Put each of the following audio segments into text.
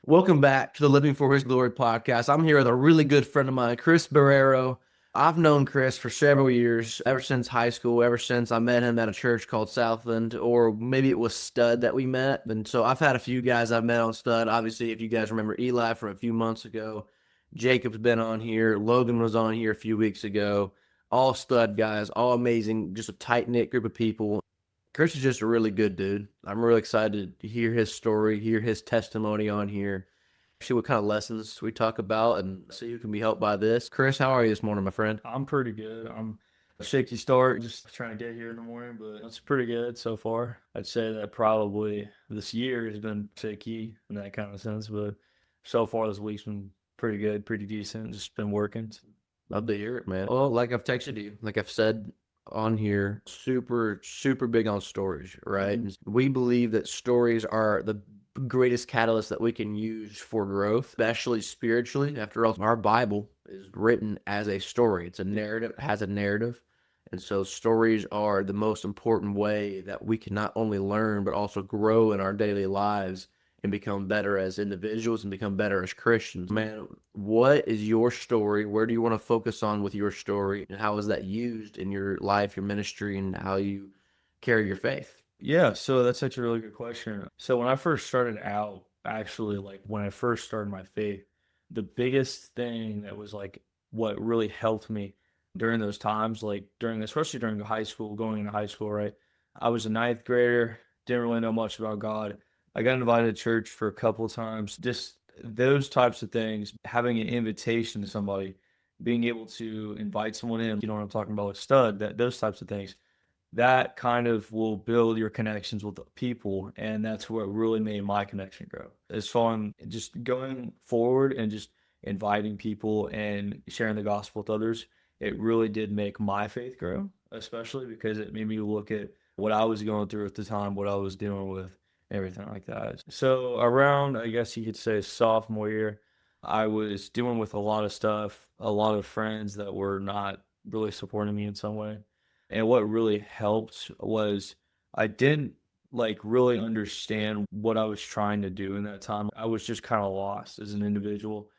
Welcome back to the Living for His Glory podcast. I'm here with a really good friend of mine, Chris Barreiro. I've known Chris for several years, ever since high school, ever since I met him at a church called Southland, or maybe it was Stud that we met. And so I've had a few guys I've met on Stud. Obviously, if you guys remember Eli from a few months ago, Jacob's been on here, Logan was on here a few weeks ago. All Stud guys, all amazing, just a tight knit group of people. Chris is just a really good dude. I'm really excited to hear his story, hear his testimony on here, see what kind of lessons we talk about, and see who can be helped by this. Chris, how are you this morning, my friend? I'm pretty good. I'm a shaky start, just trying to get here in the morning, but it's pretty good so far. I'd say that probably this year has been shaky in that kind of sense, but so far this week's been pretty good, pretty decent. Just been working. Love to hear it, man. Well, like I've texted you, like I've said on here, super, super big on stories, right? Mhm. We believe that stories are the greatest catalyst that we can use for growth, especially spiritually. After all, our Bible is written as a story. It's a narrative, it has a narrative. And so stories are the most important way that we can not only learn, but also grow in our daily lives and become better as individuals and become better as Christians. Man, what is your story? Where do you want to focus on with your story? And how is that used in your life, your ministry, and how you carry your faith? Yeah, so that's such a really good question. So when I first started out, actually, like when I first started my faith, the biggest thing that was like what really helped me during those times, like during, especially during high school, going into high school, right? I was a ninth grader, didn't really know much about God. I got invited to church for a couple of times. Just those types of things, having an invitation to somebody, being able to invite someone in, you know what I'm talking about, with stud, that those types of things that kind of will build your connections with the people, and that's what really made my connection grow. As far as just going forward and just inviting people and sharing the gospel with others, it really did make my faith grow, especially because it made me look at what I was going through at the time, what I was dealing with, everything like that. So around, I guess you could say, sophomore year, I was dealing with a lot of stuff, a lot of friends that were not really supporting me in some way, and what really helped was I didn't like really understand what I was trying to do in that time. I was just kind of lost as an individual.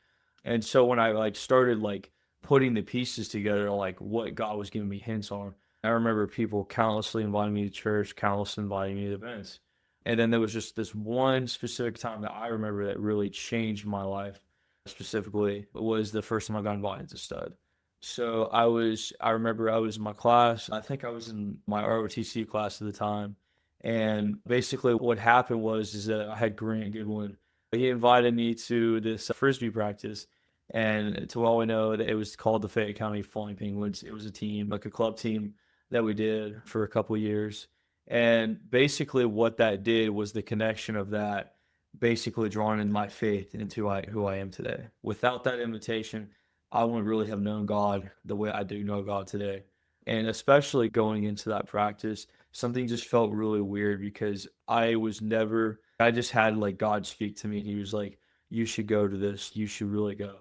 And so when I like started like putting the pieces together, like what God was giving me hints on, I remember people countlessly inviting me to church, countlessly inviting me to events. And then there was just this one specific time that I remember that really changed my life. Specifically, was the first time I got invited to stud. So I remember I was in my class. I think I was in my ROTC class at the time. And basically what happened was is that I had Grant Goodwin. He invited me to this frisbee practice. And to all we know, that it was called the Fayette County Flying Penguins. It was a team, like a club team that we did for a couple of years. And basically what that did was the connection of that basically drawn in my faith into who I am today. Without that invitation, I wouldn't really have known God the way I do know God today. And especially going into that practice, something just felt really weird because I just had like God speak to me. He was like, you should go to this. You should really go.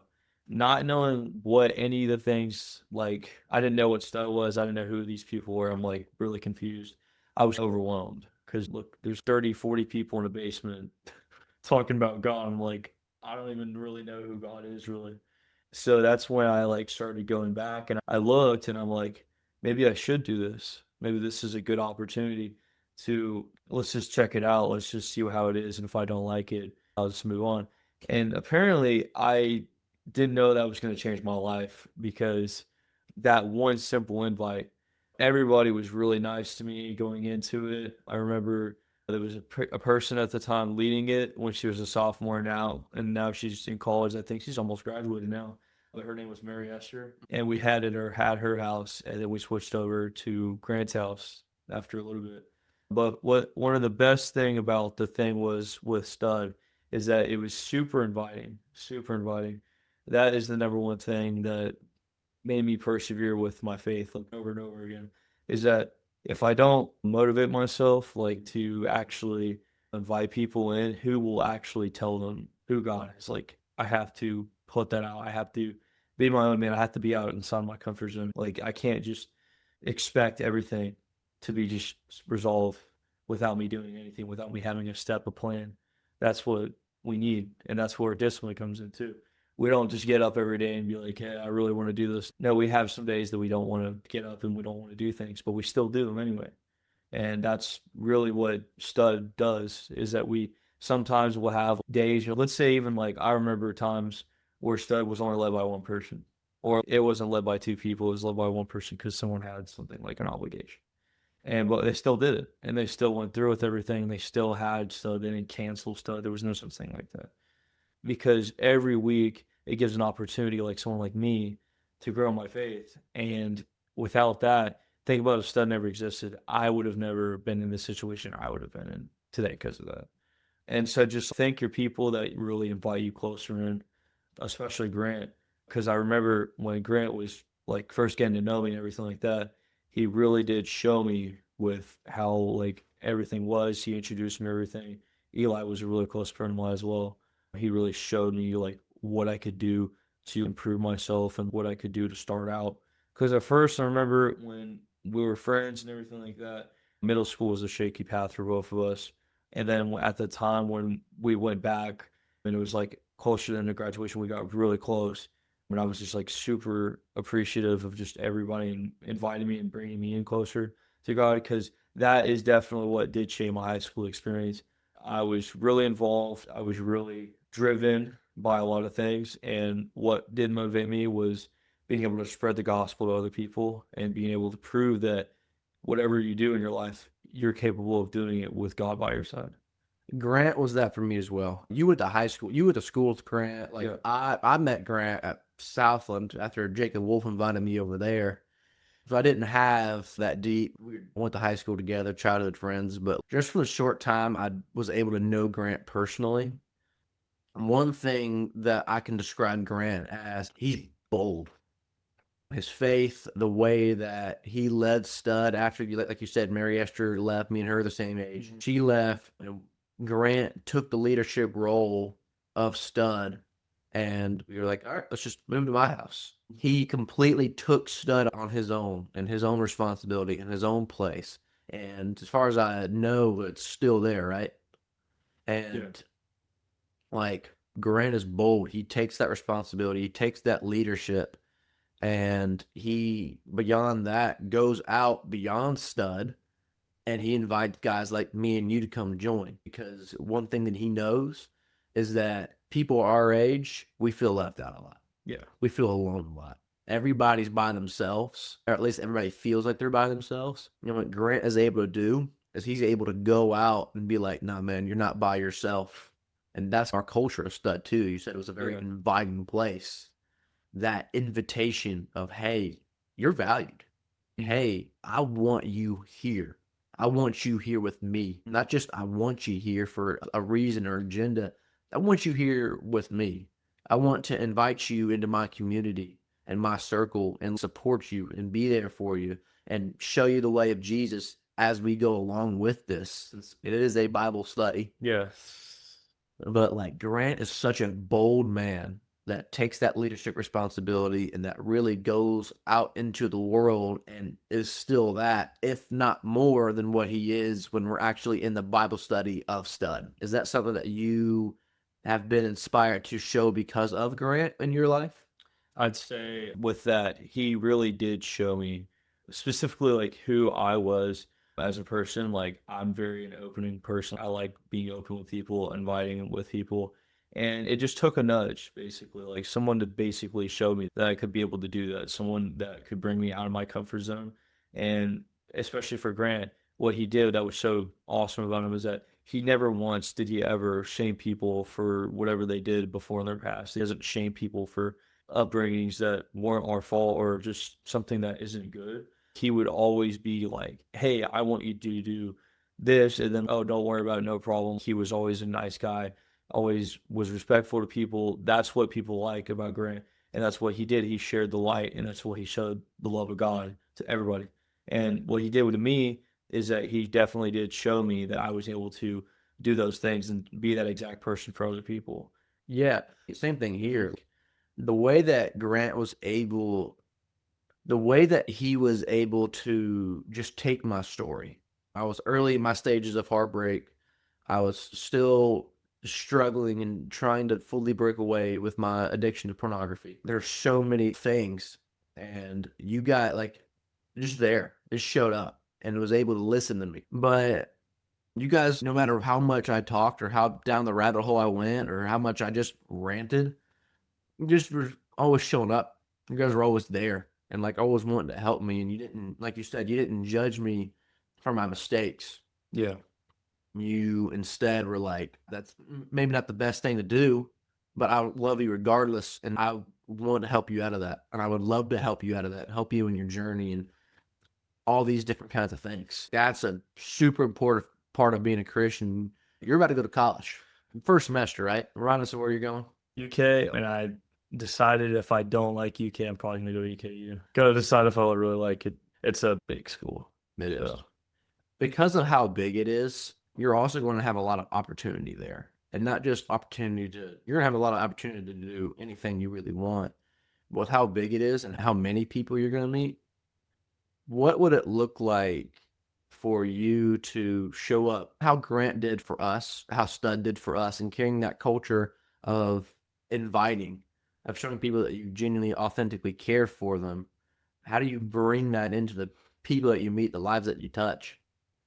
Not knowing what any of the things, like, I didn't know what stud was. I didn't know who these people were. I'm like really confused. I was overwhelmed because look, there's 30, 40 people in a basement talking about God. I'm like, I don't even really know who God is really. So that's when I like started going back and I looked and I'm like, maybe I should do this. Maybe this is a good opportunity to let's just check it out. Let's just see how it is. And if I don't like it, I'll just move on. And apparently I didn't know that was going to change my life because that one simple invite, everybody was really nice to me going into it. I remember there was a person at the time leading it when she was a sophomore now, and now she's in college. I think she's almost graduated now. But her name was Mary Esther, and we had her house, and then we switched over to Grant's house after a little bit. But what one of the best thing about the thing was with Stud is that it was super inviting, super inviting. That is the number one thing that made me persevere with my faith like over and over again is that if I don't motivate myself like to actually invite people in who will actually tell them who God is, like I have to put that out. I have to be my own man. I have to be out inside my comfort zone. Like I can't just expect everything to be just resolved without me doing anything, without me having a plan. That's what we need. And that's where discipline comes in too. We don't just get up every day and be like, hey, I really want to do this. No, we have some days that we don't want to get up and we don't want to do things, but we still do them anyway. And that's really what stud does, is that we sometimes will have days, let's say even like I remember times where stud was only led by one person, or it wasn't led by two people, it was led by one person because someone had something like an obligation. And but they still did it, and they still went through with everything. They still had stud. They didn't cancel stud. There was no such thing like that, because every week it gives an opportunity, like someone like me, to grow my faith. And without that, think about if stud never existed, I would have never been in the situation I would have been in today because of that. And so just thank your people that really invite you closer in, especially Grant, because I remember when Grant was like first getting to know me and everything like that, he really did show me with how like everything was. He introduced me to everything. Eli was a really close friend of mine as well. He really showed me like what I could do to improve myself and what I could do to start out. Because at first, I remember when we were friends and everything like that, middle school was a shaky path for both of us. And then at the time when we went back, and it was like closer than the graduation, we got really close. And I was just like super appreciative of just everybody inviting me and bringing me in closer to God, because that is definitely what did shape my high school experience. I was really involved. I was really driven by a lot of things. And what did motivate me was being able to spread the gospel to other people and being able to prove that whatever you do in your life, you're capable of doing it with God by your side. Grant was that for me as well. You went to high school. You went to school with Grant. Like Yeah. I met Grant at Southland after Jacob Wolf invited me over there. If I didn't have that deep, we went to high school together, childhood friends, but just for the short time I was able to know Grant personally. One thing that I can describe Grant as, he's bold. His faith, the way that he led stud after you, like you said, Mary Esther left, me and her the same age. She left, and Grant took the leadership role of stud, and we were like, all right, let's just move to my house. He completely took stud on his own and his own responsibility and his own place. And as far as I know, it's still there, right? And like Grant is bold. He takes that responsibility, he takes that leadership, and he, beyond that, goes out beyond stud, and he invites guys like me and you to come join. Because one thing that he knows is that people our age, we feel left out a lot. Yeah. We feel alone a lot. Everybody's by themselves, or at least everybody feels like they're by themselves. You know what Grant is able to do is he's able to go out and be like, nah, man, you're not by yourself. And that's our culture of stud too. You said it was a very inviting place. That invitation of, hey, you're valued. Hey, I want you here. I want you here with me. Not just I want you here for a reason or agenda. I want you here with me. I want to invite you into my community and my circle and support you and be there for you and show you the way of Jesus as we go along with this. Since it is a Bible study. Yeah. But like Grant is such a bold man that takes that leadership responsibility and that really goes out into the world and is still that, if not more than what he is when we're actually in the Bible study of stud. Is that something that you have been inspired to show because of Grant in your life? I'd say with that, he really did show me specifically like who I was as a person. Like I'm very an opening person. I like being open with people, inviting with people. And it just took a nudge, basically, like someone to basically show me that I could be able to do that, someone that could bring me out of my comfort zone. And especially for Grant, what he did that was so awesome about him is that he never once did he ever shame people for whatever they did before in their past. He doesn't shame people for upbringings that weren't our fault or just something that isn't good. He would always be like, hey, I want you to do this. And then, oh, don't worry about it. No problem. He was always a nice guy, always was respectful to people. That's what people like about Grant. And that's what he did. He shared the light, and that's what he showed the love of God to everybody. And what he did with me is that he definitely did show me that I was able to do those things and be that exact person for other people. Yeah, same thing here. The way that Grant was able, the way that he was able to just take my story. I was early in my stages of heartbreak. I was still struggling and trying to fully break away with my addiction to pornography. There's so many things, and you got like just there, just showed up and was able to listen to me. But you guys, no matter how much I talked or how down the rabbit hole I went or how much I just ranted, you just were always showing up. You guys were always there and like always wanting to help me. And you didn't, like you said, you didn't judge me for my mistakes. Yeah. You instead were like, that's maybe not the best thing to do, but I love you regardless. And I want to help you out of that. And I would love to help you out of that, help you in your journey and all these different kinds of things. That's a super important part of being a Christian. You're about to go to college, first semester, right? Remind us of where you're going. UK, and I decided if I don't like UK, I'm probably gonna go to UKU. Gotta decide if I would really like it. It's a big school. It is. So, Because of how big it is, you're also going to have a lot of opportunity there. And not just opportunity to, you're going to have a lot of opportunity to do anything you really want. With how big it is and how many people you're going to meet, what would it look like for you to show up how Grant did for us, how Stud did for us, and carrying that culture of inviting, of showing people that you genuinely, authentically care for them? How do you bring that into the people that you meet, the lives that you touch?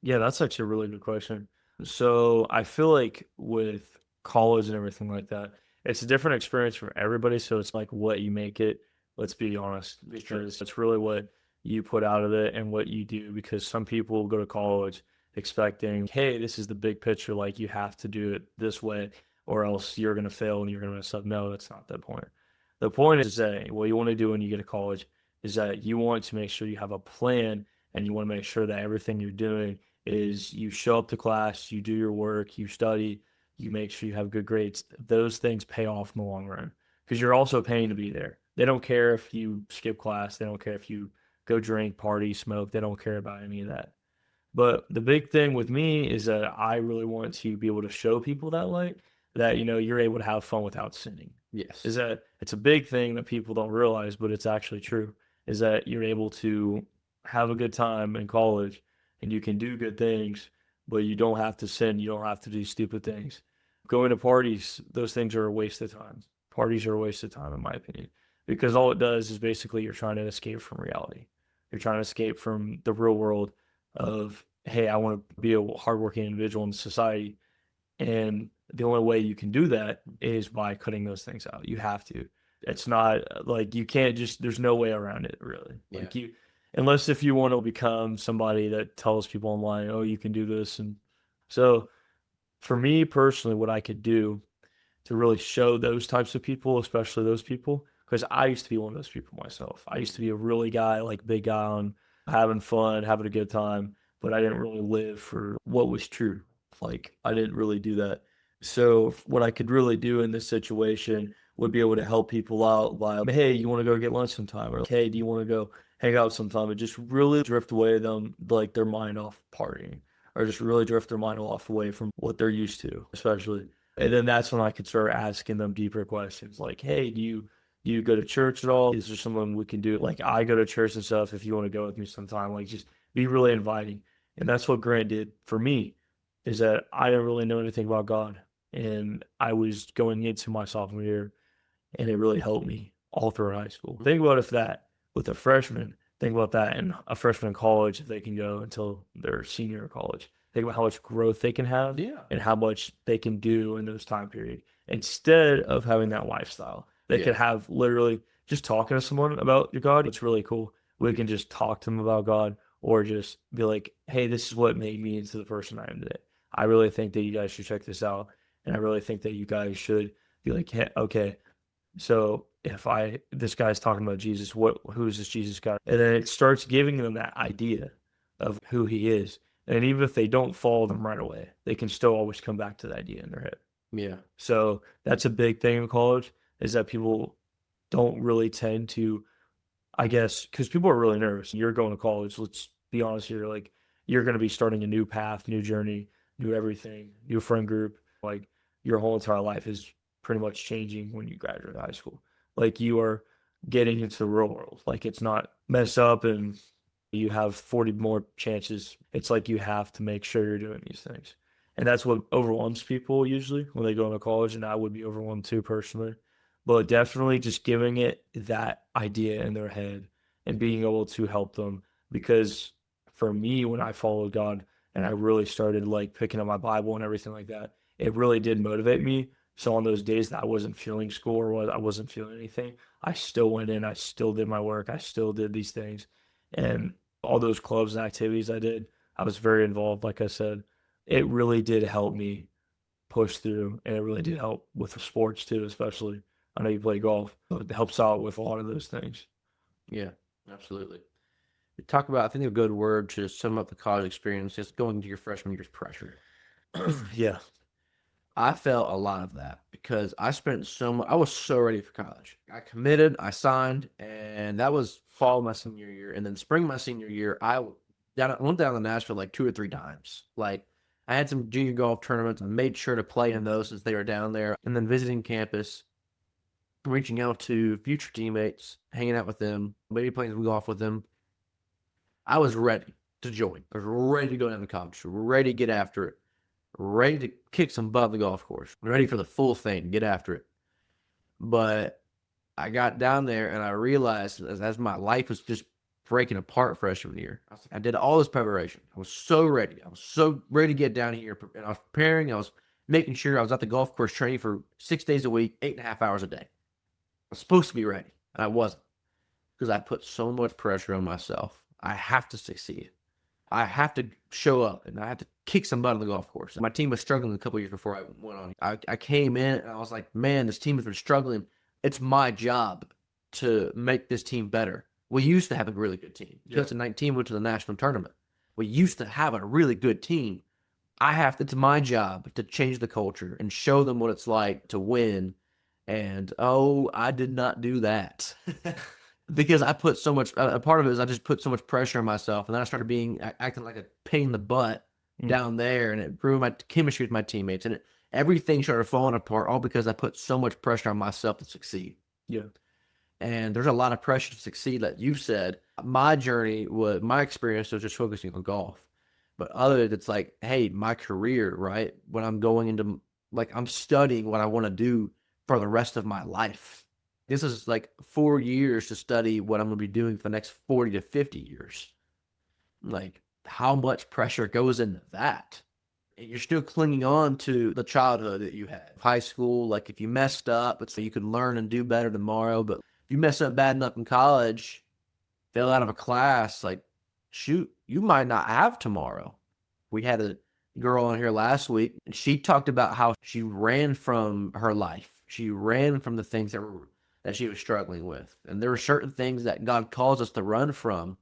yeah, that's actually a really good question. So I feel like with college and everything like that, it's a different experience for everybody. So it's like what you make it, let's be honest, because it's really what you put out of it and what you do. Because some people go to college expecting, hey, this is the big picture, like you have to do it this way, or else you're gonna fail and you're gonna mess up. No, that's not the point. The point is that what you want to do when you get to college is that you want to make sure you have a plan and you want to make sure that everything you're doing is you show up to class, you do your work, you study, you make sure you have good grades. Those things pay off in the long run because you're also paying to be there. They don't care if you skip class, they don't care if you go drink, party, smoke, they don't care about any of that. But the big thing with me is that I really want to be able to show people that light that you're able to have fun without sinning. Yes. Is that it's a big thing that people don't realize, but it's actually true. Is that you're able to have a good time in college and you can do good things, but you don't have to sin. You don't have to do stupid things. Going to parties, those things are a waste of time. Parties are a waste of time, in my opinion, because all it does is basically you're trying to escape from reality. You're trying to escape from the real world of, hey, I want to be a hardworking individual in society. And the only way you can do that is by cutting those things out. You have to. It's not like you can't just, there's no way around it, really. Yeah. Like unless if you want to become somebody that tells people online, oh, you can do this. And so for me personally, what I could do to really show those types of people, especially those people, because I used to be one of those people myself. I used to be a really guy, like big guy on having fun, having a good time, but I didn't really live for what was true. Like I didn't really do that. So what I could really do in this situation would be able to help people out by, hey, you want to go get lunch sometime? Or hey, do you want to go hang out sometime? And just really drift away them like their mind off partying, or just really drift their mind off away from what they're used to, especially. And then that's when I could start asking them deeper questions like, hey, do you go to church at all? Is there someone we can do? Like I go to church and stuff. If you want to go with me sometime, like just be really inviting. And that's what Grant did for me, is that I didn't really know anything about God. And I was going into my sophomore year and it really helped me all through high school. Think about if that with a freshman, think about that in a freshman in college, if they can go until their senior in college. Think about how much growth they can have Yeah. and how much they can do in those time period instead of having that lifestyle. They Yeah. could have literally just talking to someone about your God. It's really cool. We can just talk to them about God or just be like, hey, this is what made me into the person I am today. I really think that you guys should check this out. And I really think that you guys should be like, hey, okay, so if this guy's talking about Jesus, who is this Jesus guy? And then it starts giving them that idea of who he is. And even if they don't follow them right away, they can still always come back to the idea in their head. Yeah. So that's a big thing in college, is that people don't really tend to, I guess, because people are really nervous. You're going to college. Let's be honest here. Like you're going to be starting a new path, new journey, new everything, new friend group. Like your whole entire life is pretty much changing when you graduate high school. Like you are getting into the real world. Like it's not messed up and you have 40 more chances. It's like you have to make sure you're doing these things. And that's what overwhelms people usually when they go into college. And I would be overwhelmed too, personally. But definitely just giving it that idea in their head and being able to help them. Because for me, when I followed God and I really started like picking up my Bible and everything like that, it really did motivate me. So on those days that I wasn't feeling school or I wasn't feeling anything, I still went in, I still did my work, I still did these things. And all those clubs and activities I did, I was very involved, like I said. It really did help me push through, and it really did help with sports too, especially. I know you play golf, but it helps out with a lot of those things. Yeah, absolutely. Talk about, I think a good word to sum up the college experience is going to your freshman year's pressure. Yeah. I felt a lot of that because I spent so much, I was so ready for college. I committed, I signed, and that was fall of my senior year. And then spring of my senior year, went down to Nashville like 2 or 3 times. Like, I had some junior golf tournaments. I made sure to play in those since they were down there. And then visiting campus, reaching out to future teammates, hanging out with them, maybe playing some golf with them. I was ready to join. I was ready to go down to college, ready to get after it, ready to kick some butt on the golf course, ready for the full thing, get after it. But I got down there and I realized as my life was just breaking apart freshman year, I did all this preparation. I was so ready. I was so ready to get down here. And I was preparing. I was making sure I was at the golf course training for 6 days a week, 8.5 hours a day. I was supposed to be ready, and I wasn't because I put so much pressure on myself. I have to succeed. I have to show up and I have to kick some butt on the golf course. My team was struggling a couple years before I went on. I came in and I was like, man, this team has been struggling. It's my job to make this team better. We used to have a really good team. 2019 went to the national tournament. We used to have a really good team. It's my job to change the culture and show them what it's like to win. And I did not do that. Because I put so much, a part of it is I just put so much pressure on myself, and then I started acting like a pain in the butt down there, and it ruined my chemistry with my teammates, and everything started falling apart, all because I put so much pressure on myself to succeed. Yeah. And there's a lot of pressure to succeed, like you've said. My experience was just focusing on golf, but it's like, hey, my career, right? When I'm going into, like, I'm studying what I want to do for the rest of my life. This is like 4 years to study what I'm going to be doing for the next 40 to 50 years. Like, how much pressure goes into that? And you're still clinging on to the childhood that you had. High school, like, if you messed up, it's so you can learn and do better tomorrow. But if you mess up bad enough in college, fail out of a class, like, shoot, you might not have tomorrow. We had a girl on here last week, and she talked about how she ran from her life. She ran from the things that she was struggling with. And there were certain things that God calls us to run from.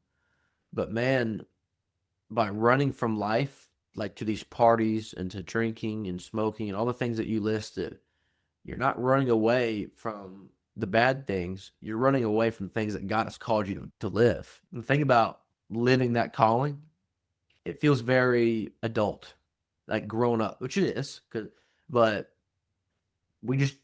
But man, by running from life, like to these parties and to drinking and smoking and all the things that you listed, you're not running away from the bad things. You're running away from things that God has called you to live. And think about living that calling. It feels very adult, like grown up, which it is, but we just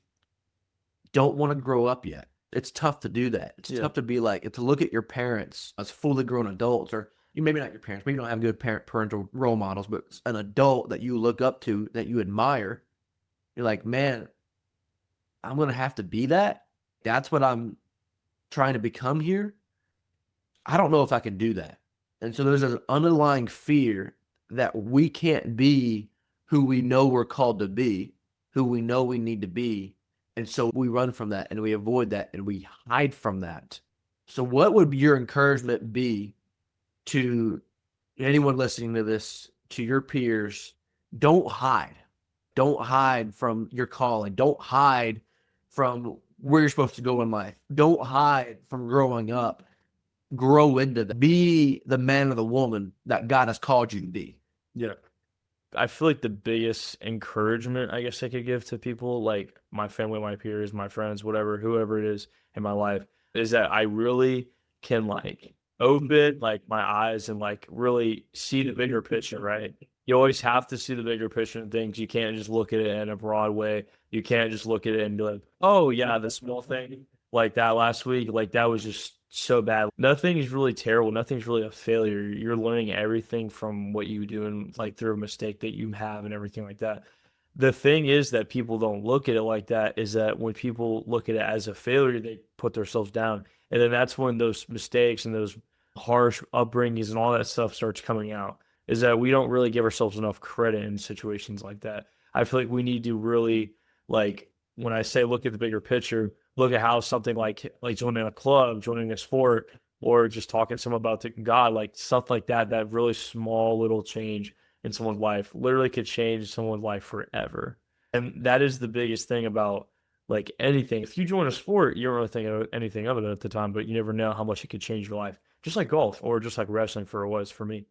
don't want to grow up yet. It's tough to do that. It's tough to be like, to look at your parents as fully grown adults, or maybe not your parents, maybe you don't have good parental role models, but an adult that you look up to, that you admire. You're like, man, I'm going to have to be that. That's what I'm trying to become here. I don't know if I can do that. And so there's an underlying fear that we can't be who we know we're called to be, who we know we need to be. And so we run from that and we avoid that and we hide from that. So what would your encouragement be to anyone listening to this, to your peers? Don't hide. Don't hide from your calling. Don't hide from where you're supposed to go in life. Don't hide from growing up. Grow into that. Be the man or the woman that God has called you to be. Yeah. I feel like the biggest encouragement I guess I could give to people, like my family, my peers, my friends, whatever, whoever it is in my life, is that I really can like open like my eyes and like really see the bigger picture, right? You always have to see the bigger picture in things. You can't just look at it in a broad way. You can't just look at it and be like, oh yeah, the small thing. like that last week, like that was just so bad. Nothing is really terrible. Nothing's really a failure. You're learning everything from what you do and like through a mistake that you have and everything like that. The thing is that people don't look at it like that is that when people look at it as a failure, they put themselves down. And then that's when those mistakes and those harsh upbringings and all that stuff starts coming out, is that we don't really give ourselves enough credit in situations like that. I feel like we need to really, like, when I say look at the bigger picture, look at how something like joining a club, joining a sport, or just talking to someone about God, like stuff like that, that really small little change in someone's life literally could change someone's life forever. And that is the biggest thing about like anything. If you join a sport, you don't really think of anything of it at the time, but you never know how much it could change your life. Just like golf or just like wrestling for what it was for me.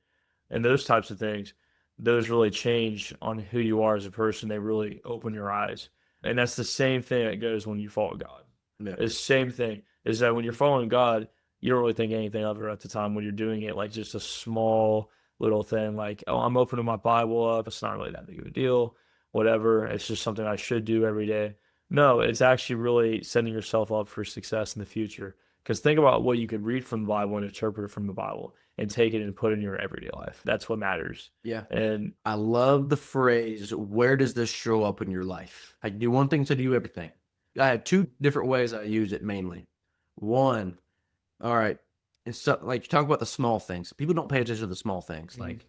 And those types of things, those really change on who you are as a person. They really open your eyes. And that's the same thing that goes when you follow God. Yeah. It's the same thing is that when you're following God, you don't really think anything of it at the time when you're doing it like just a small little thing like, oh, I'm opening my Bible up. It's not really that big of a deal, whatever. It's just something I should do every day. No, it's actually really setting yourself up for success in the future. Because think about what you could read from the Bible and interpret it from the Bible and take it and put it in your everyday life. That's what matters. Yeah. And I love the phrase, where does this show up in your life? I do one thing to do everything. I have two different ways I use it mainly. One, all right, it's so, like you talk about the small things. People don't pay attention to the small things. Like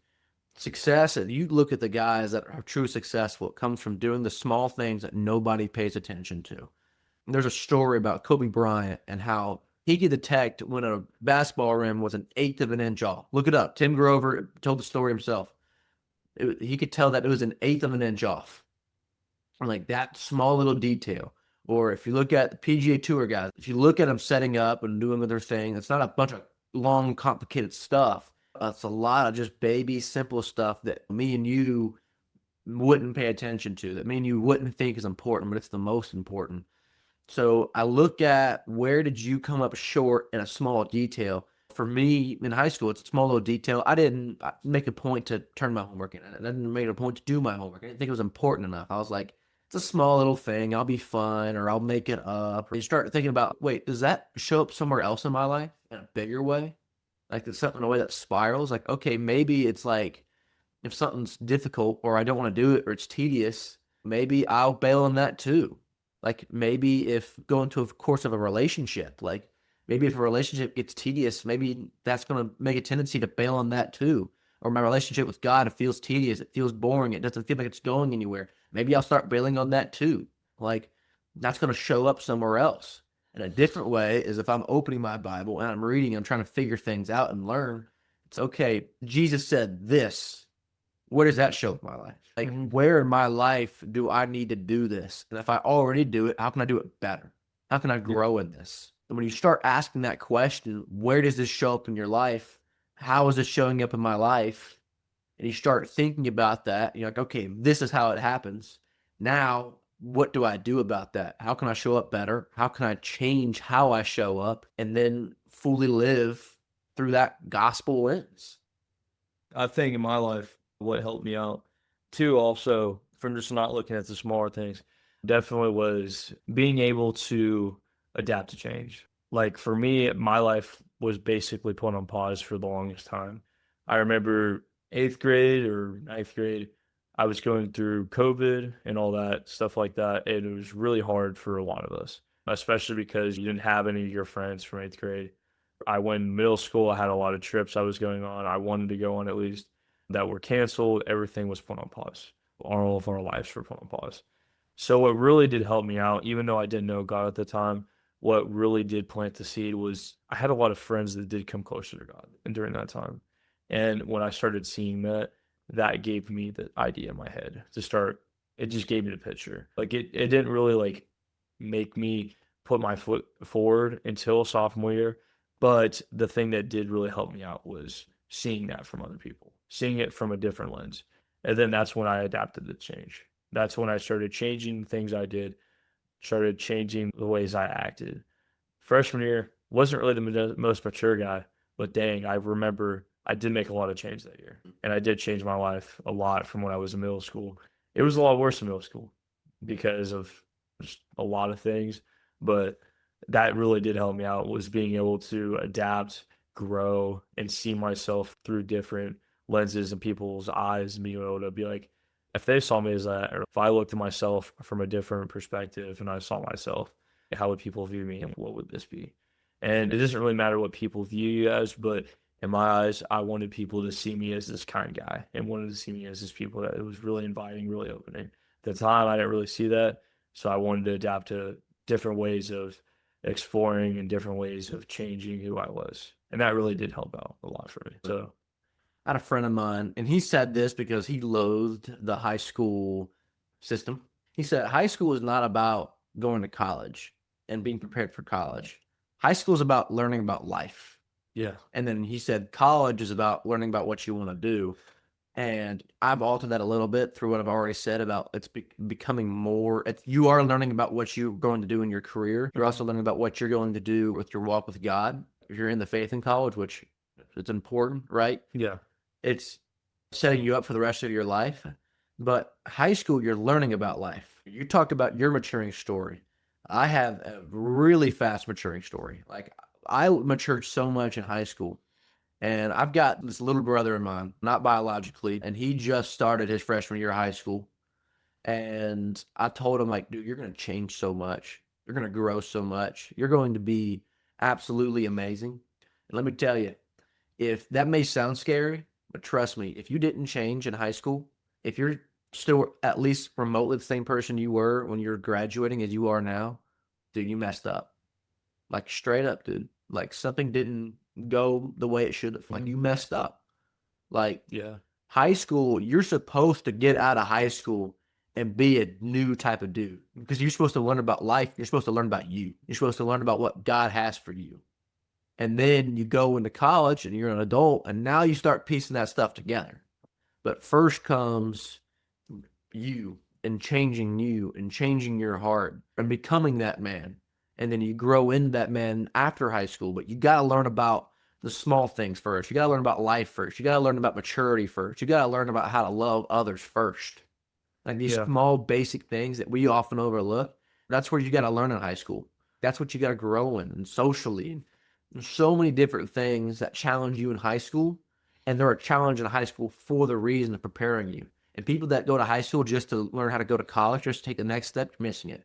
success, and you look at the guys that are truly successful, it comes from doing the small things that nobody pays attention to. There's a story about Kobe Bryant and how he could detect when a basketball rim was an eighth of an inch off. Look it up. Tim Grover told the story himself. He could tell that it was an eighth of an inch off. Or like that small little detail. Or if you look at the PGA Tour guys, if you look at them setting up and doing their thing, it's not a bunch of long, complicated stuff. It's a lot of just baby, simple stuff that me and you wouldn't pay attention to, that me and you wouldn't think is important, but it's the most important. So I look at where did you come up short in a small detail. For me in high school, it's a small little detail. I didn't make a point to turn my homework in. I didn't make a point to do my homework. I didn't think it was important enough. I was like, it's a small little thing. I'll be fine, or I'll make it up. Or you start thinking about, wait, does that show up somewhere else in my life in a bigger way? Like it's something in a way that spirals. Like, okay, maybe it's like if something's difficult or I don't want to do it or it's tedious, maybe I'll bail on that too. Like maybe if going to a course of a relationship, like maybe if a relationship gets tedious, maybe that's going to make a tendency to bail on that too. Or my relationship with God, it feels tedious, it feels boring, it doesn't feel like it's going anywhere. Maybe I'll start bailing on that too. Like that's going to show up somewhere else. And a different way is if I'm opening my Bible and I'm reading, I'm trying to figure things out and learn. It's okay. Jesus said this. Where does that show up in my life? Like, where in my life do I need to do this? And if I already do it, how can I do it better? How can I grow in this? And when you start asking that question, where does this show up in your life? How is this showing up in my life? And you start thinking about that, you're like, okay, this is how it happens. Now, what do I do about that? How can I show up better? How can I change how I show up and then fully live through that gospel lens? I think in my life, what helped me out too, also from just not looking at the smaller things, definitely was being able to adapt to change. Like for me, my life was basically put on pause for the longest time. I remember eighth grade or ninth grade, I was going through COVID and all that stuff like that. And it was really hard for a lot of us, especially because you didn't have any of your friends from eighth grade. I went in middle school, I had a lot of trips I was going on. I wanted to go on at least that were canceled. Everything was put on pause. All of our lives were put on pause. So what really did help me out, even though I didn't know God at the time, what really did plant the seed was I had a lot of friends that did come closer to God and during that time. And when I started seeing that, that gave me the idea in my head to start. It just gave me the picture. Like it didn't really like make me put my foot forward until sophomore year. But the thing that did really help me out was seeing that from other people, seeing it from a different lens. And then that's when I adapted to change. That's when I started changing things I did, started changing the ways I acted. Freshman year, wasn't really the most mature guy, but dang, I remember I did make a lot of change that year. And I did change my life a lot from when I was in middle school. It was a lot worse in middle school because of just a lot of things. But that really did help me out, was being able to adapt, grow, and see myself through different lenses and people's eyes, and being able to be like, if they saw me as that, or if I looked at myself from a different perspective and I saw myself, how would people view me and what would this be? And it doesn't really matter what people view you as, but in my eyes, I wanted people to see me as this kind guy and wanted to see me as this people that it was really inviting, really opening. At the time, I didn't really see that. So I wanted to adapt to different ways of exploring and different ways of changing who I was. And that really did help out a lot for me. So I had a friend of mine, and he said this because he loathed the high school system. He said high school is not about going to college and being prepared for college. High school is about learning about life. yeah. And then he said college is about learning about what you want to do. And I've altered that a little bit through what I've already said about becoming more. You are learning about what you're going to do in your career. You're also learning about what you're going to do with your walk with God. If you're in the faith in college, which it's important, right? Yeah. It's setting you up for the rest of your life. But high school, you're learning about life. You talked about your maturing story. I have a really fast maturing story. Like I matured so much in high school. And I've got this little brother of mine, not biologically, and he just started his freshman year of high school. And I told him, like, dude, you're going to change so much. You're going to grow so much. You're going to be absolutely amazing. And let me tell you, if that may sound scary, but trust me, if you didn't change in high school, if you're still at least remotely the same person you were when you're graduating as you are now, dude, you messed up. Like straight up, dude. Like something didn't go the way it should have. Like you messed up. Like Yeah. high school, you're supposed to get out of high school and be a new type of dude because you're supposed to learn about life. You're supposed to learn about you. You're supposed to learn about what God has for you. And then you go into college and you're an adult and now you start piecing that stuff together. But first comes you and changing your heart and becoming that man. And then you grow into that man after high school. But you got to learn about the small things first. You got to learn about life first. You got to learn about maturity first. You got to learn about how to love others first. Like these Yeah. small basic things that we often overlook. That's where you got to learn in high school. That's what you got to grow in and socially. There's so many different things that challenge you in high school. And they're a challenge in high school for the reason of preparing you. And people that go to high school just to learn how to go to college, just to take the next step, you're missing it.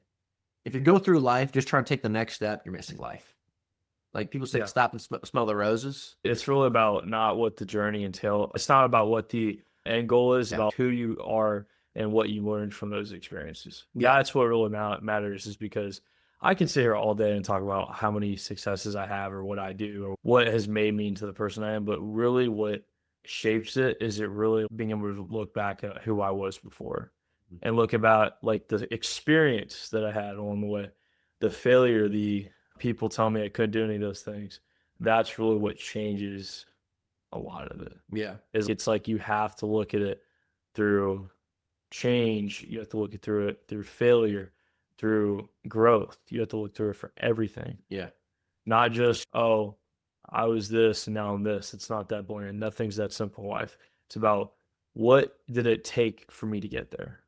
If you go through life just trying to take the next step, you're missing life. Like people say, Yeah. stop and smell the roses. It's really about not what the journey entails. It's not about what the end goal is, Yeah. about who you are and what you learned from those experiences. Yeah. That's what really matters, is because I can sit here all day and talk about how many successes I have or what I do or what has made me into the person I am. But really what shapes it is it really being able to look back at who I was before and look about like the experience that I had along the way, the failure, the people telling me I couldn't do any of those things. That's really what changes a lot of it. Yeah. Is it's like you have to look at it through change. You have to look through it through failure, through growth. You have to look through it for everything. Yeah. Not just, oh, I was this and now I'm this. It's not that boring. Nothing's that simple in life. It's about what did it take for me to get there?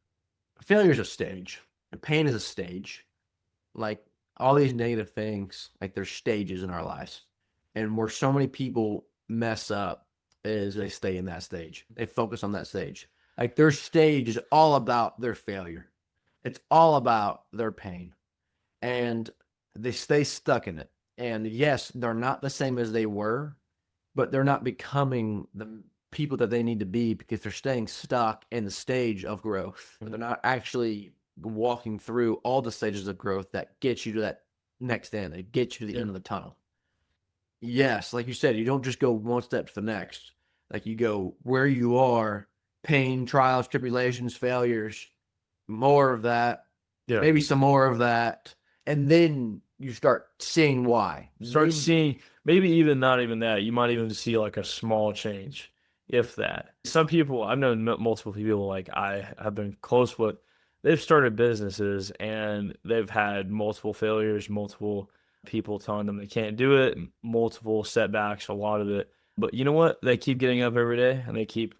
Failure is a stage. And pain is a stage. Like all these negative things, like there's stages in our lives. And where so many people mess up is they stay in that stage. They focus on that stage. Like their stage is all about their failure. It's all about their pain. And they stay stuck in it. And yes, they're not the same as they were, but they're not becoming the people that they need to be because they're staying stuck in the stage of growth. They're not actually walking through all the stages of growth that get you to that next end, that get you to the end of the tunnel. Yes, like you said, you don't just go one step to the next. Like you go where you are, pain, trials, tribulations, failures, more of that, Yeah. maybe some more of that, and then you start seeing why. Start seeing, maybe even not even that. You might even see like a small change, if that. Some people, I've known multiple people like I have been close with, they've started businesses and they've had multiple failures, multiple people telling them they can't do it, multiple setbacks, a lot of it. But you know what? They keep getting up every day and they keep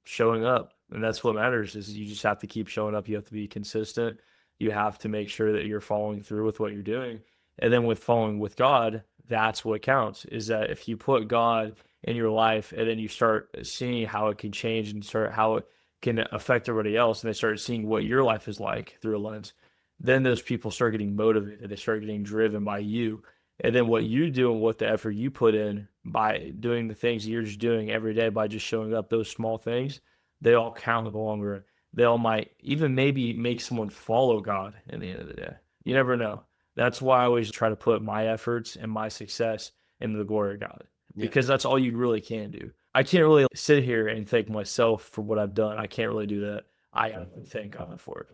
showing up. And that's what matters, is you just have to keep showing up. You have to be consistent. You have to make sure that you're following through with what you're doing. And then with following with God, that's what counts, is that if you put God in your life and then you start seeing how it can change and start how it can affect everybody else, and they start seeing what your life is like through a lens, then those people start getting motivated. They start getting driven by you. And then what you do and what the effort you put in by doing the things you're just doing every day, by just showing up, those small things, they all count in the long run. They all might even maybe make someone follow God in the end of the day. You never know. That's why I always try to put my efforts and my success into the glory of God, because that's all you really can do. I can't really sit here and thank myself for what I've done. I can't really do that. I have to thank God for it,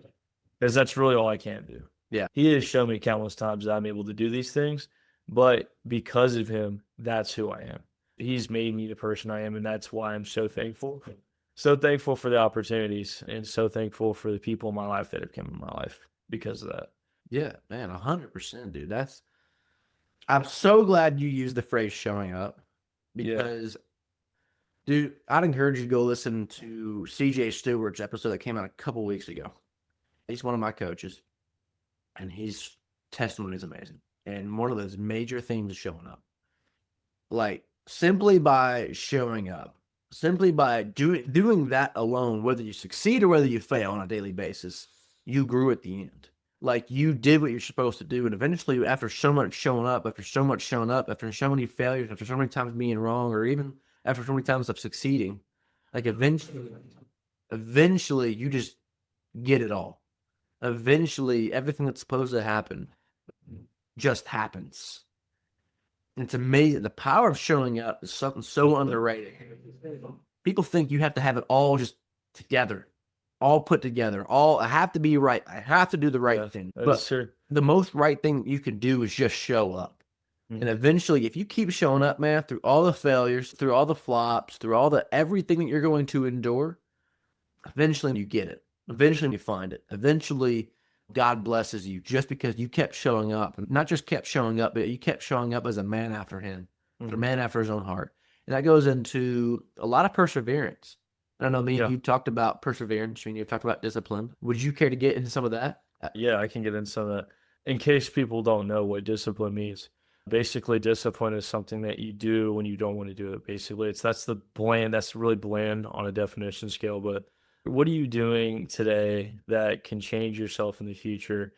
because that's really all I can do. Yeah. He has shown me countless times that I'm able to do these things, but because of him, that's who I am. He's made me the person I am, and that's why I'm so thankful. So thankful for the opportunities, and so thankful for the people in my life that have come in my life because of that. Yeah, man, 100%, dude. I'm so glad you used the phrase showing up, because, dude, I'd encourage you to go listen to CJ Stewart's episode that came out a couple weeks ago. He's one of my coaches, and his testimony is amazing. And one of those major themes is showing up. Like, simply by showing up, simply by doing that alone, whether you succeed or whether you fail on a daily basis, you grew at the end. Like, you did what you're supposed to do, and eventually, after so much showing up, after so many failures, after so many times being wrong, or even after so many times of succeeding, like, eventually, you just get it all. Eventually, everything that's supposed to happen just happens. And it's amazing. The power of showing up is something so underrated. People think you have to have it all just together, all put together. I have to be right. I have to do the right thing. But the most right thing you can do is just show up. And eventually, if you keep showing up, man, through all the failures, through all the flops, through all the everything that you're going to endure, eventually you get it. Eventually you find it. Eventually, God blesses you just because you kept showing up. And not just kept showing up, but you kept showing up as a man after him, a man after his own heart. And that goes into a lot of perseverance. I know, you talked about perseverance, you've talked about discipline. Would you care to get into some of that? Yeah, I can get into some of that. In case people don't know what discipline means, basically discipline is something that you do when you don't want to do it. Basically, that's really bland on a definition scale, but what are you doing today that can change yourself in the future?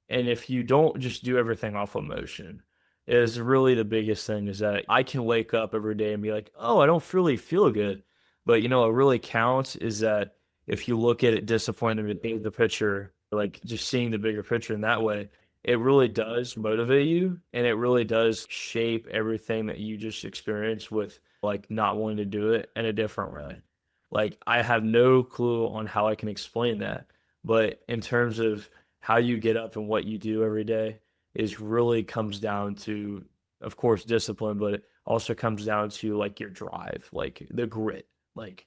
And if you don't just do everything off emotion, is really the biggest thing, is that I can wake up every day and be like, oh, I don't really feel good. But what really counts is that if you look at it, discipline and the picture, like just seeing the bigger picture in that way, it really does motivate you, and it really does shape everything that you just experienced with like not wanting to do it in a different way. Like, I have no clue on how I can explain that, but in terms of how you get up and what you do every day is really comes down to, of course, discipline, but it also comes down to like your drive, like the grit. Like,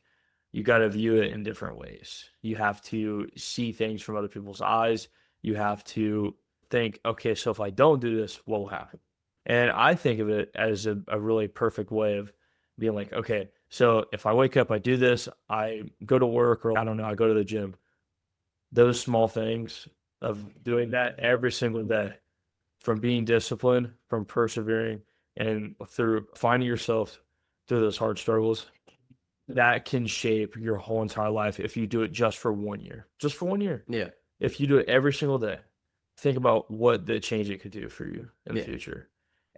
you got to view it in different ways. You have to see things from other people's eyes. You have to think, okay, so if I don't do this, what will happen? And I think of it as a really perfect way of being like, okay, so if I wake up, I do this, I go to work, or I don't know, I go to the gym. Those small things of doing that every single day, from being disciplined, from persevering, and through finding yourself through those hard struggles, that can shape your whole entire life if you do it just for 1 year. Just for 1 year. Yeah. If you do it every single day, think about what the change it could do for you in the future.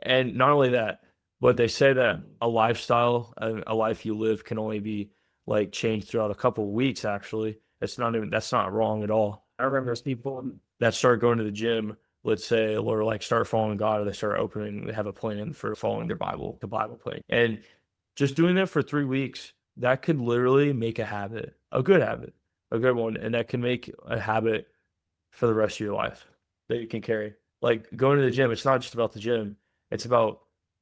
And not only that, but they say that a lifestyle, a life you live, can only be like changed throughout a couple of weeks. Actually, that's not wrong at all. I remember there's people that start going to the gym, let's say, or like start following God, or they have a plan for following the Bible plan, and just doing that for 3 weeks, that could literally make a habit, a good one, and that can make a habit for the rest of your life that you can carry. Like going to the gym, it's not just about the gym. It's about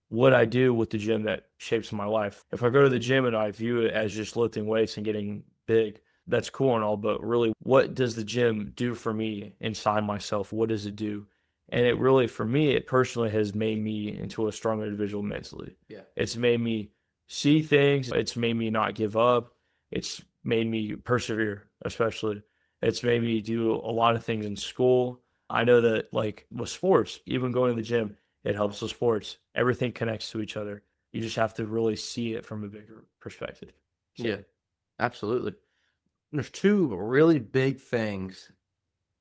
what I do with the gym that shapes my life. If I go to the gym and I view it as just lifting weights and getting big, that's cool and all, but really, what does the gym do for me inside myself? What does it do? And it really, for me, it personally has made me into a stronger individual mentally. Yeah. It's made me see things. It's made me not give up. It's made me persevere, especially. It's made me do a lot of things in school. I know that, like with sports, even going to the gym, It helps with sports. Everything connects to each other. You just have to really see it from a bigger perspective. So, Yeah, absolutely. There's two really big things.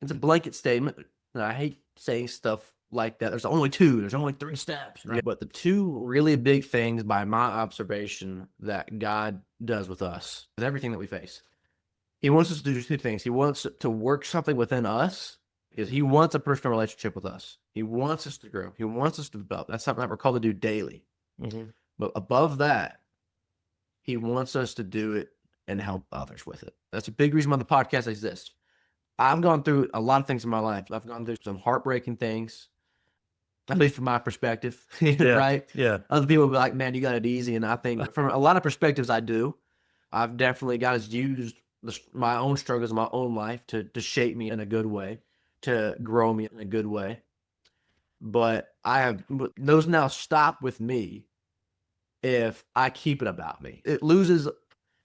It's a blanket statement, and I hate saying stuff like that. There's only two. There's only three steps, right? Yeah. But the two really big things, by my observation, that God does with us, with everything that we face, He wants us to do two things. He wants to work something within us, because He wants a personal relationship with us. He wants us to grow. He wants us to develop. That's something that we're called to do daily. mhm. But above that, He wants us to do it and help others with it. That's a big reason why the podcast exists. I've gone through a lot of things in my life. I've gone through some heartbreaking things, at least from my perspective, Yeah. right? Yeah. Other people will be like, man, you got it easy. And I think from a lot of perspectives, I do. I've definitely, God has used my own struggles in my own life to shape me in a good way, to grow me in a good way. But those now stop with me if I keep it about me.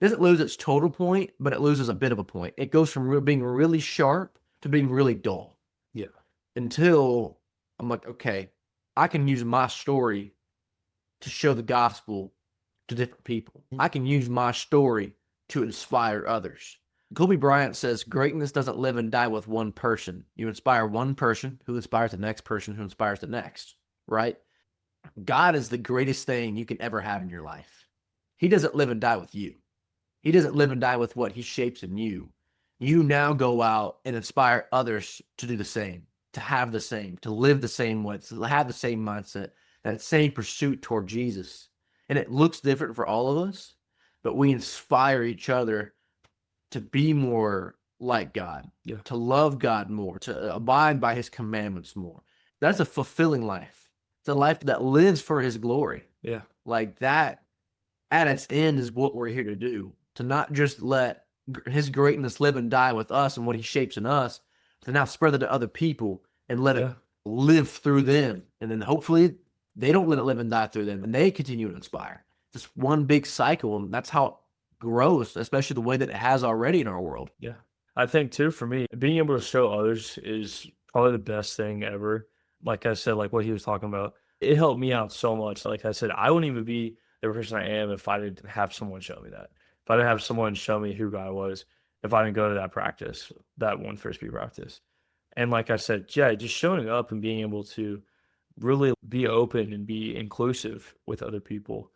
Doesn't lose its total point, but it loses a bit of a point. It goes from being really sharp to being really dull. Yeah. Until I'm like, okay, I can use my story to show the gospel to different people. I can use my story to inspire others. Kobe Bryant says, greatness doesn't live and die with one person. You inspire one person who inspires the next person who inspires the next, right? God is the greatest thing you can ever have in your life. He doesn't live and die with you. He doesn't live and die with what He shapes in you. You now go out and inspire others to do the same, to have the same, to live the same way, to have the same mindset, that same pursuit toward Jesus. And it looks different for all of us, but we inspire each other to be more like God, Yeah. to love God more, to abide by His commandments more. That's a fulfilling life. It's a life that lives for His glory. Yeah. Like that, at its end, is what we're here to do. To not just let His greatness live and die with us and what He shapes in us, to now spread it to other people and let it live through them. And then hopefully they don't let it live and die through them and they continue to inspire. Just one big cycle. And that's how it grows, especially the way that it has already in our world. Yeah. I think too, for me, being able to show others is probably the best thing ever. Like I said, like what he was talking about, it helped me out so much. Like I said, I wouldn't even be the person I am if I didn't have someone show me that. If I didn't have someone show me who God was, if I didn't go to that practice, that one frisbee practice. And like I said, yeah, just showing up and being able to really be open and be inclusive with other people,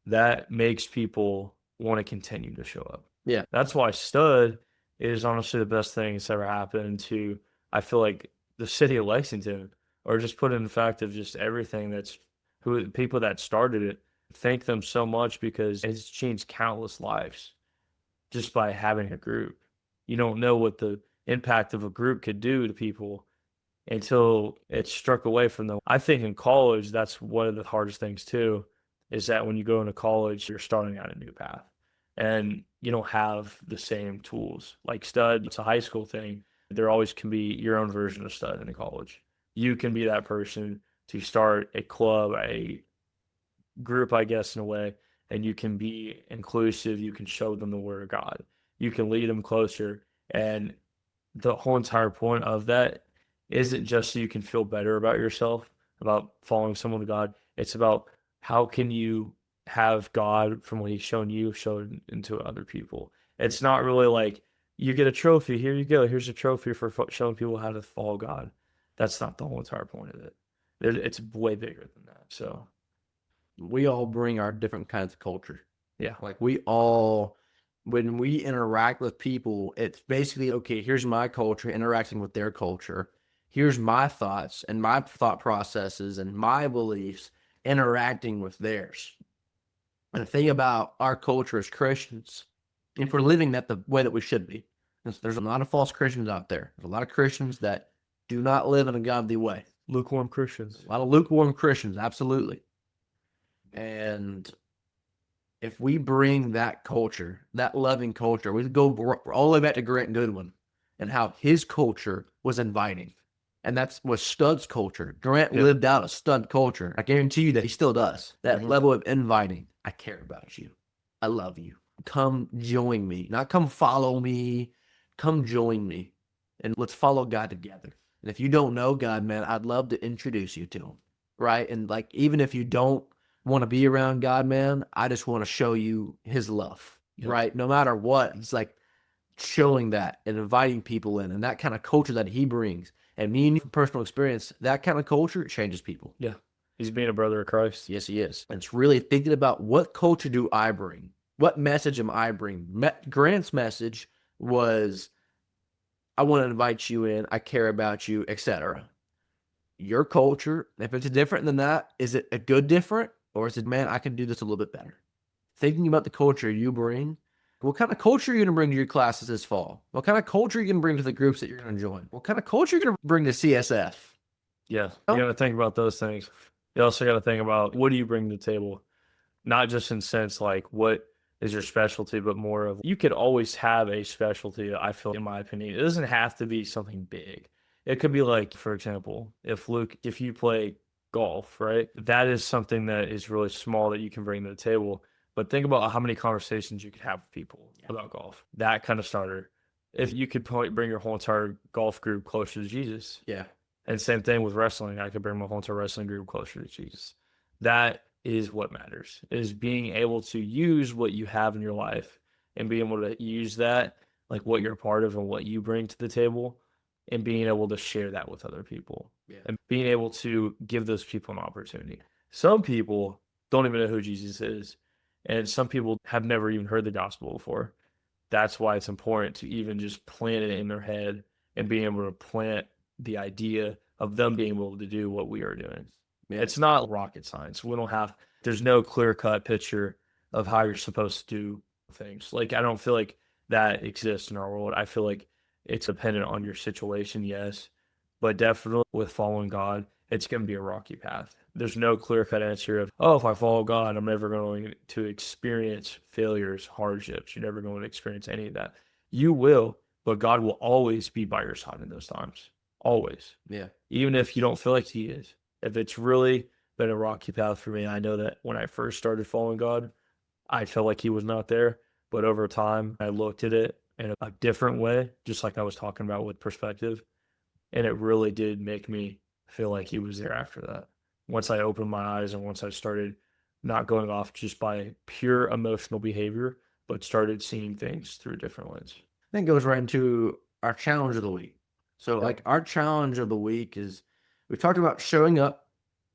that makes people want to continue to show up. Yeah. That's why stud is honestly the best thing that's ever happened to, I feel like, the city of Lexington, or just put in the fact of just everything that's who people that started it. Thank them so much because it's changed countless lives just by having a group. You don't know what the impact of a group could do to people until it's struck away from them. I think in college, that's one of the hardest things too, is that when you go into college, you're starting out a new path and you don't have the same tools. Like stud, it's a high school thing. There always can be your own version of stud in a college. You can be that person to start a club, a group, I guess, in a way, and you can be inclusive. You can show them the word of God. You can lead them closer. And the whole entire point of that isn't just so you can feel better about yourself, about following someone to God. It's about how can you have God from what He's shown you, shown into other people. It's not really like you get a trophy. Here you go. Here's a trophy for showing people how to follow God. That's not the whole entire point of it. It's way bigger than that. So We all bring our different kinds of culture. yeah, Like we all, when we interact with people, it's basically, okay, here's my culture interacting with their culture. Here's my thoughts and my thought processes and my beliefs interacting with theirs. And the thing about our culture as Christians, if we're living that the way that we should be, there's a lot of false Christians out there. There's a lot of Christians that do not live in a godly way. lukewarm Christians. A lot of lukewarm Christians, absolutely. And if we bring that culture, that loving culture, we go all the way back to Grant Goodwin and how his culture was inviting. And that was Stud's culture. Grant lived out a Stud culture. I guarantee you that he still does. That level of inviting. I care about you. I love you. Come join me. Not come follow me. Come join me. And let's follow God together. And if you don't know God, man, I'd love to introduce you to Him. right? And like, even if you don't want to be around God, man, I just want to show you his love, Yep. right? No matter what, it's like showing that and inviting people in, and that kind of culture that he brings. And me and you from personal experience, that kind of culture changes people. Yeah. He's being a brother of Christ. Yes, he is. And it's really thinking about, what culture do I bring? What message am I bringing? Grant's message was, I want to invite you in. I care about you, etc. Your culture, if it's different than that, is it a good different? Or is it, man, I can do this a little bit better? Thinking about the culture you bring. What kind of culture are you going to bring to your classes this fall? What kind of culture are you going to bring to the groups that you're going to join? What kind of culture are you going to bring to CSF? Yeah. Oh. You got to think about those things. You also got to think about, what do you bring to the table? Not just in sense like, what is your specialty, but more of, you could always have a specialty, I feel, in my opinion. It doesn't have to be something big. It could be like, for example, if you play golf, right? That is something that is really small that you can bring to the table. But think about how many conversations you could have with people about golf. That kind of starter. If you could bring your whole entire golf group closer to Jesus. Yeah. And same thing with wrestling. I could bring my whole entire wrestling group closer to Jesus. That is what matters, is being able to use what you have in your life and being able to use that, like what you're a part of and what you bring to the table, and being able to share that with other people. Yeah. And being able to give those people an opportunity. Some people don't even know who Jesus is, and some people have never even heard the gospel before. That's why it's important to even just plant it in their head and being able to plant the idea of them being able to do what we are doing. Yeah. It's not rocket science. There's no clear cut picture of how you're supposed to do things. Like, I don't feel like that exists in our world. I feel like it's dependent on your situation, yes, but definitely with following God, it's going to be a rocky path. There's no clear cut answer of, oh, if I follow God, I'm never going to experience failures, hardships. You're never going to experience any of that. You will, but God will always be by your side in those times. Always. Yeah. Even if you don't feel like he is. If it's really been a rocky path for me, I know that when I first started following God, I felt like he was not there. But over time, I looked at it in a different way, just like I was talking about with perspective. And it really did make me feel like he was there after that. Once I opened my eyes and once I started not going off just by pure emotional behavior, but started seeing things through a different lens. I think it goes right into our challenge of the week. So, like, our challenge of the week is, we've talked about showing up.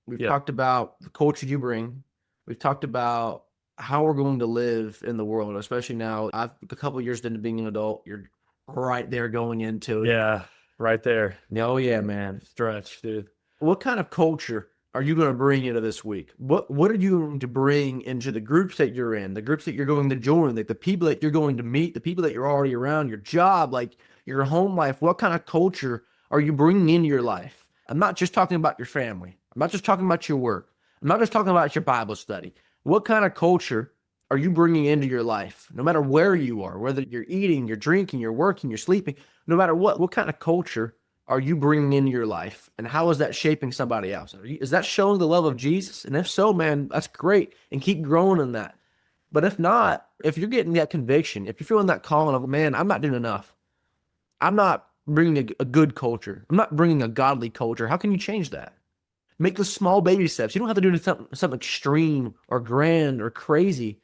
We've talked about the culture you bring. We've talked about how we're going to live in the world, especially now. I've a couple of years into being an adult. You're right there going into it. Yeah, right there. Oh, yeah, man. Stretch, dude. What kind of culture are you going to bring into this week? What are you going to bring into the groups that you're in, the groups that you're going to join, like the people that you're going to meet, the people that you're already around, your job, like your home life? What kind of culture are you bringing into your life? I'm not just talking about your family. I'm not just talking about your work. I'm not just talking about your Bible study. What kind of culture are you bringing into your life? No matter where you are, whether you're eating, you're drinking, you're working, you're sleeping, no matter what kind of culture are you bringing into your life? And how is that shaping somebody else? Is that showing the love of Jesus? And if so, man, that's great. And keep growing in that. But if not, if you're getting that conviction, if you're feeling that calling of, man, I'm not doing enough. I'm not bringing a good culture. I'm not bringing a godly culture. How can you change that? Make the small baby steps. You don't have to do something extreme or grand or crazy.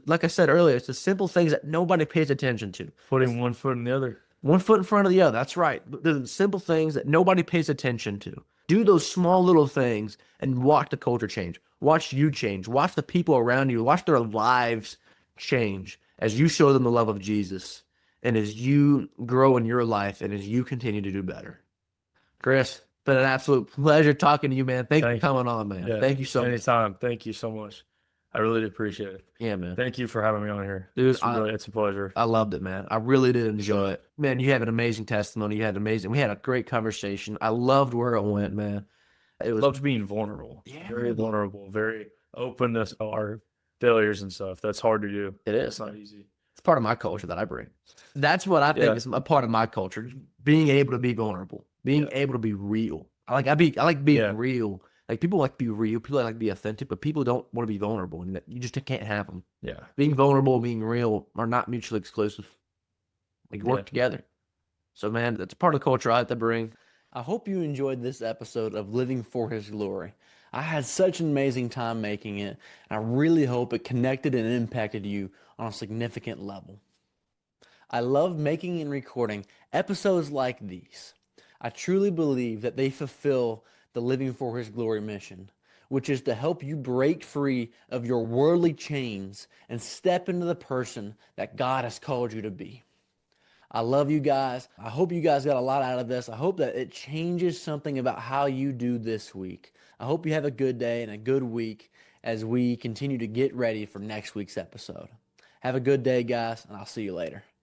Like I said earlier, it's the simple things that nobody pays attention to. Putting one foot in the other. One foot in front of the other. That's right. The simple things that nobody pays attention to. Do those small little things and watch the culture change. Watch you change. Watch the people around you. Watch their lives change as you show them the love of Jesus and as you grow in your life and as you continue to do better. Chris, it's been an absolute pleasure talking to you, man. Thank you for coming on, man. Yeah, thank you so much. Anytime. Thank you so much. I really appreciate it. Yeah, man. Thank you for having me on here. Dude, It's a pleasure. I loved it, man. I really did enjoy it. Man, you have an amazing testimony. We had a great conversation. I loved where it went, man. It was Loved being vulnerable. Yeah, Very man. vulnerable. Very open to our failures and stuff. That's hard to do. It is. It's not easy. It's part of my culture that I bring. That's what I think is a part of my culture. Being able to be vulnerable. Being able to be real. I like being real. Like, people like to be real. People like to be authentic, but people don't want to be vulnerable, and you just can't have them. Yeah. Being vulnerable and being real are not mutually exclusive. They work together. So, man, that's part of the culture I like to bring. I hope you enjoyed this episode of Living for His Glory. I had such an amazing time making it, and I really hope it connected and impacted you on a significant level. I love making and recording episodes like these. I truly believe that they fulfill the Living for His Glory mission, which is to help you break free of your worldly chains and step into the person that God has called you to be. I love you guys. I hope you guys got a lot out of this. I hope that it changes something about how you do this week. I hope you have a good day and a good week as we continue to get ready for next week's episode. Have a good day, guys, and I'll see you later.